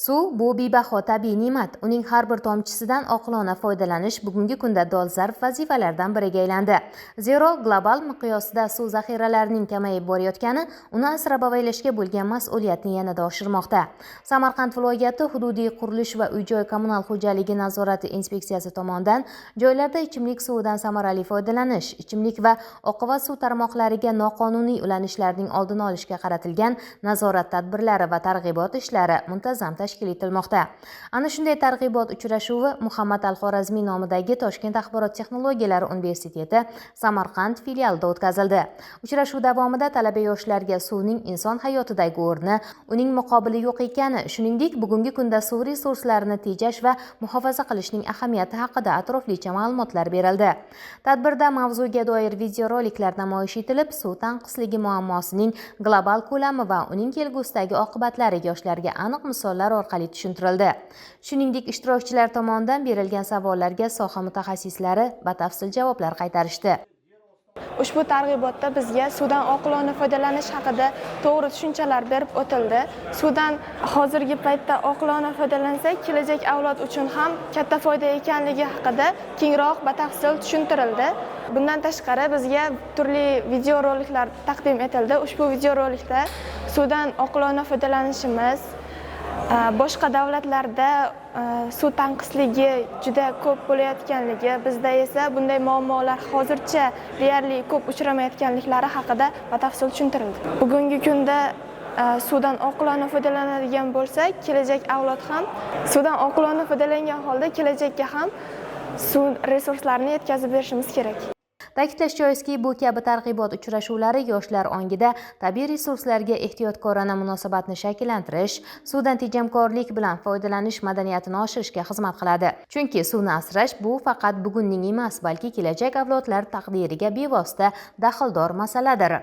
Suv bu bebaho tabiiy ne'mat. Uning har bir tomchisidan oqilona foydalanish bugungi kunda dolzarb vazifalardan biriga aylandi. Zero global miqyosda suv zaxiralarining kamayib borayotgani uni asrab-avaylashga bo'lgan mas'uliyatni yanada oshirmoqda. Samarqand viloyati hududiy qurilish va uy-joy kommunal xo'jaligi nazorati inspeksiyasi tomonidan joylarda ichimlik suvidan samarali foydalanish, ichimlik va oqova suv tarmoqlariga noqonuniy ulanishlarning oldini olishga qaratilgan nazorat tadbirlari va targ'ibot ishlari muntazam tashkil etilmoqda. Ana shunday targ'ibot uchrashuvi Muhammad al-Xorazmiy nomidagi Toshkent axborot texnologiyalari universiteti Samarqand filialida o'tkazildi. Uchrashuv davomida talaba yoshlarga suvning inson hayotidagi o'rni, uning muqobili yo'q ekani, shuningdek bugungi kunda suv resurslarini tejash va muhofaza qilishning ahamiyati haqida atroflicha ma'lumotlar berildi. Tadbirda mavzuga doir videoroliklar namoyish etilib, suv tanqisligi muammosining global ko'lami va uning kelgusidagi oqibatlari yoshlarga aniq misollar orqali tushuntirildi. Shuningdek, ishtirokchilar tomonidan berilgan savollarga soha mutaxassislari batafsil javoblar qaytarishdi. Ushbu targ'ibotda bizga suvdan oqilona foydalanish haqida to'g'ri tushunchalar berib o'tildi. Suvdan hozirgi paytda oqilona foydalansak, kelajak avlod uchun ham katta foyda ekanligi haqida kengroq batafsil tushuntirildi. Bundan tashqari bizga turli videoroliklar taqdim etildi. Ushbu videorolikda suvdan oqilona foydalanishimiz, boshqa davlatlarda suv tanqisligi juda ko'p bo'layotganligi, bizda esa bunday muammolar hozircha deyarli ko'p uchramayotganliklari haqida batafsil tushuntirildi. Bugungi kunda suvdan oqilona foydalanadigan bo'lsak, kelajak avlod ham suvdan oqilona foydalangan holda kelajakka ham suv resurslarini yetkazib berishimiz kerak. Ta'kidlash joizki, bu kabi targ'ibot uchrashuvlari yoshlar ongida tabiiy resurslarga ehtiyotkorona munosabatni shakllantirish, suvdan tejamkorlik bilan foydalanish madaniyatini oshirishga xizmat qiladi. Chunki suvni asrash bu faqat bugunning emas, balki kelajak avlodlar taqdiriga bevosita daxldor masaladir.